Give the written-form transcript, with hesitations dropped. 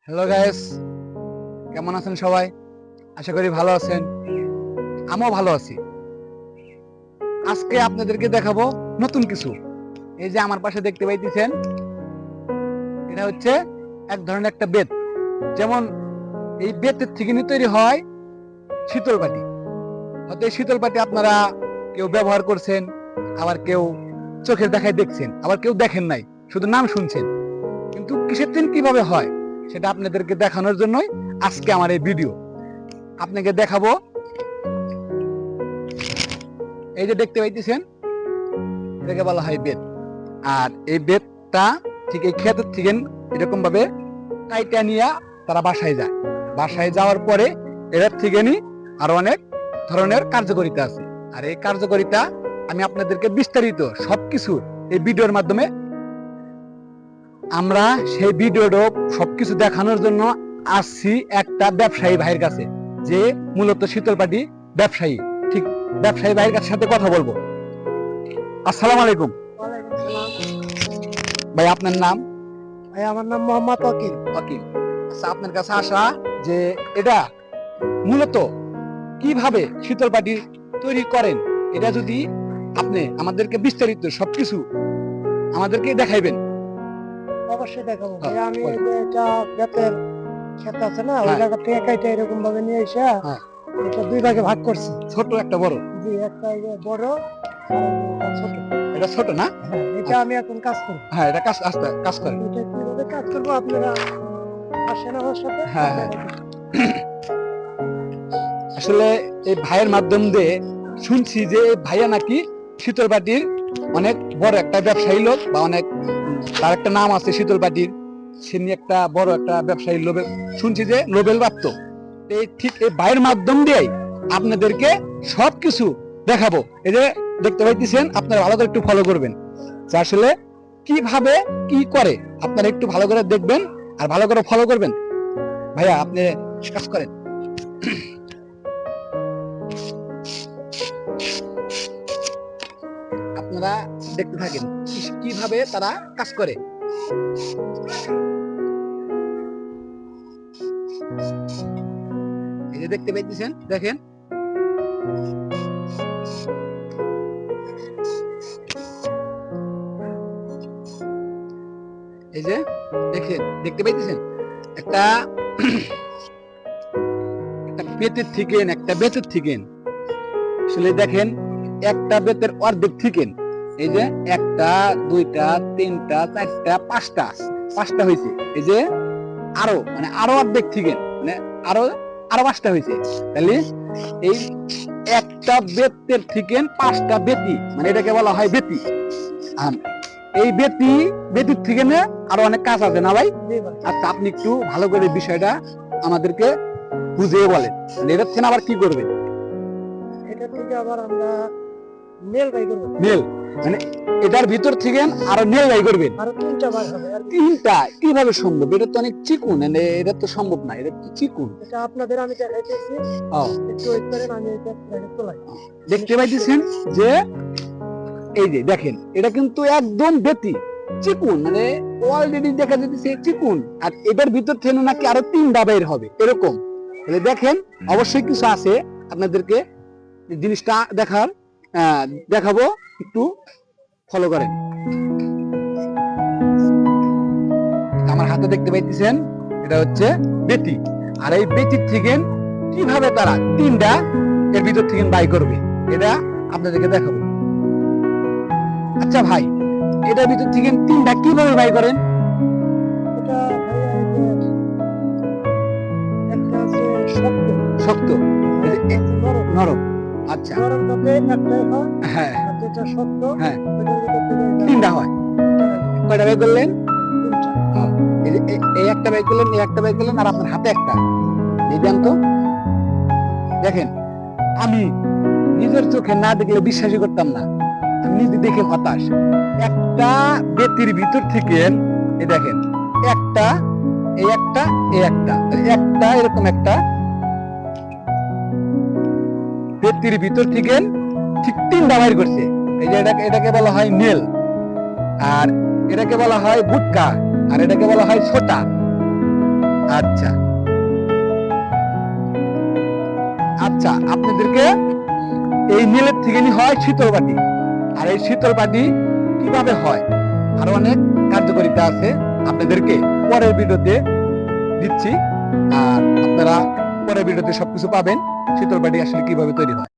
Hello guys, কেমন আছেন সবাই? আশা করি ভালো আছেন। আমিও ভালো আছি। আজকে আপনাদেরকে দেখাবো নতুন কিছু। এই যে আমার পাশে দেখতে পাইতেছেন, এটা হচ্ছে এক ধরনের একটা বেত। যেমন এই বেতের থেকে তৈরি হয় শীতল পাটি। হয়তো এই শীতল পাটি আপনারা কেউ ব্যবহার করছেন, আবার কেউ চোখের দেখায় দেখছেন, আবার কেউ দেখেন নাই, শুধু নাম শুনছেন। কিন্তু কিসের দিন কিভাবে হয় সেটা আপনাদেরকে দেখানোর জন্যই আজকে আমার এই ভিডিও। আপনাকে দেখাবো, এই যে দেখতে পাইতেছেন, এটাকে বলা হয় বেত। আর এই বেতটা ঠিক এই ক্ষেতের থেকে এরকম ভাবে কাইটা নিয়ে তারা বাসায় যায়। বাসায় যাওয়ার পরে এটার থেকে আরো অনেক ধরনের কার্যকারিতা আছে। আর এই কার্যকারিতা আমি আপনাদেরকে বিস্তারিত সবকিছু এই ভিডিওর মাধ্যমে আমরা সেই ভিডিওটা সবকিছু দেখানোর জন্য আসছি একটা ব্যবসায়ী ভাইয়ের কাছে, যে মূলত শীতলপাটি ব্যবসায়ী। ঠিক ব্যবসায়ী ভাইয়ের কাছে সাথে কথা বলবো। আসসালামু আলাইকুম ভাই, আপনার নাম? ভাই আমার নাম মোহাম্মদ ওয়াকিল। ওয়াকিল। আচ্ছা, আপনার কাছে আসা যে এটা মূলত কিভাবে শীতলপাটি তৈরি করেন, এটা যদি আপনি আমাদেরকে বিস্তারিত সবকিছু আমাদেরকে দেখাইবেন। অবশ্যই দেখাবো হ্যাঁ, ভাই। আমি এই বলেন। যে এটা বেতের ক্ষেত আছে না, ওই হ্যাঁ। জায়গা থেকে কাইটা এরকম ভাবে নিয়ে এসে হ্যাঁ। এটা দুই ভাগে ভাগ করছি। ছোট একটা বড়? জি, একটা এই যে বড় আর একটা ছোট। এটা ছোট না? হ্যাঁ, এটা আমি এখন কাজ করব। হ্যাঁ, এটা কাজ আস্তে কাজ করে। এটা কিভাবে কাজ করবো আপনারা আসেন আমার সাথে। হ্যাঁ, হ্যাঁ। আসলে এই ভাইয়ের মাধ্যম দিয়ে শুনছি যে এই ভাইয়া নাকি শীতলপাটির অনেক বড় একটা ব্যবসায়ী লোক, বা অনেক তার একটা নাম আছে শীতলপাটির। সে নিয়ে একটা বড় একটা ব্যবসায়ী লোভে শুনছি যে নোবেল প্রাপ্ত। এই ঠিক এই ভাইয়ের মাধ্যম দিয়েই আপনাদেরকে সবকিছু দেখাবো। এই যে দেখতে পাইতেছেন, আপনারা ভালো করে একটু ফলো করবেন যে আসলে কিভাবে কি করে। আপনারা একটু ভালো করে দেখবেন আর ভালো করে ফলো করবেন। ভাইয়া, আপনি কাজ করেন। আপনারা দেখতে থাকেন কিভাবে তারা কাজ করে। এই যে দেখতে পাইতেছেন, দেখেন। এই যে দেখেন, দেখতে পাইতেছেন একটা একটা বেতের থিকেন, একটা বেতের থিকেন। আসলে দেখেন, একটা বেতের অর্ধেক থিকেন। এই যে একটা, দুইটা, তিনটা, চারটা, পাঁচটা, পাঁচটা হয়েছে। এই যে আরো মানে আরো অর্ধেক থিকেন, মানে আরো আরো পাঁচটা হয়েছে। তাহলে এই একটা বেতের থিকেন পাঁচটা বেতি, মানে এটাকে বলা হয় বেতি। আর এই বেতির থিকেনে আরো অনেক কাজ আছে না ভাই? জি ভাই। আচ্ছা, আপনি একটু ভালো করে বিষয়টা আমাদেরকে বুঝিয়ে বলেন, এটার থেকে আবার কি করবেন? এটা থেকে আবার আমরা মেল বাই করবো। নেল, মানে এটার ভিতর থেকে আরো নেল বাই করবেন। আরো তিনটা বার হবে আর কি। তিনটা কিভাবে সম্ভব? এটা তো অনেক চিকুন, মানে এটা তো সম্ভব না, এটা তো চিকুন। এটা আপনাদের আমি দেখাইতেছি, ও, একটু ওয়েট করেন, আমি এটা তোলাই। দেখতে পাইতেছেন যে এই যে দেখেন, এটা কিন্তু একদম বেতি চিকুন, মানে অলরেডি দেখা যাচ্ছে চিকুন। আর এটার ভিতর থেকে নাকি আরো তিনটা বের হবে এরকম। তাহলে দেখেন, অবশ্যই কিছু আছে। আপনাদেরকে জিনিসটা দেখাবো, একটু ফলো করেন। আমার হাতে দেখতে পাইতেছেন, এটা হচ্ছে বেতি। আর এই বেতির থেকে কিভাবে তারা তিনটা এর ভিতর থেকে বাই করবে, এটা আপনাদেরকে দেখাবো। আচ্ছা ভাই, এটার ভিতর থেকে তিনটা কিভাবে বাই করেন? এটা ভাইয়া এই যে একটা আছে শক্ত, শক্ত, এই যে একটা আছে নরম। নরম। আচ্ছা, নরম তাতে একটাই হয়, হ্যাঁ আর যেটা শক্ত হ্যাঁ, ওটার ভিতর থেকে তিনটা হয়। কয়টা বাই করলেন? তিনটা। এই যে এই একটা বাই করলেন, এই একটা বাই করলেন, আর আপনার হাতে একটা। এই দেন তো, দেখেন। আমি নিজের চোখে না দেখলে বিশ্বাসই করতাম না, আমি নিজে দেখে হতাশ। একটা বেতির ভিতর থেকে এই দেখেন, একটা, এই একটা, এই একটা, একটা এরকম একটা বেতির ভিতর থেকে ঠিক তিনটা বাইর করছে। এই যে এটাকে বলা হয় নেল, আর এটাকে বলা হয় বুটকা, আর এটাকে বলা হয় ছোটা। আচ্ছা আচ্ছা, আপনাদেরকে এই মিলের থেকে হয় শীতল পাটি, আর এই শীতল পাটি কিভাবে হয় আরো অনেক কার্যকারিতা আছে, আপনাদেরকে পরের ভিডিওতে দিচ্ছি। আর আপনারা পরের ভিডিওতে সবকিছু পাবেন, শীতল পাটি আসলে কিভাবে তৈরি হয়।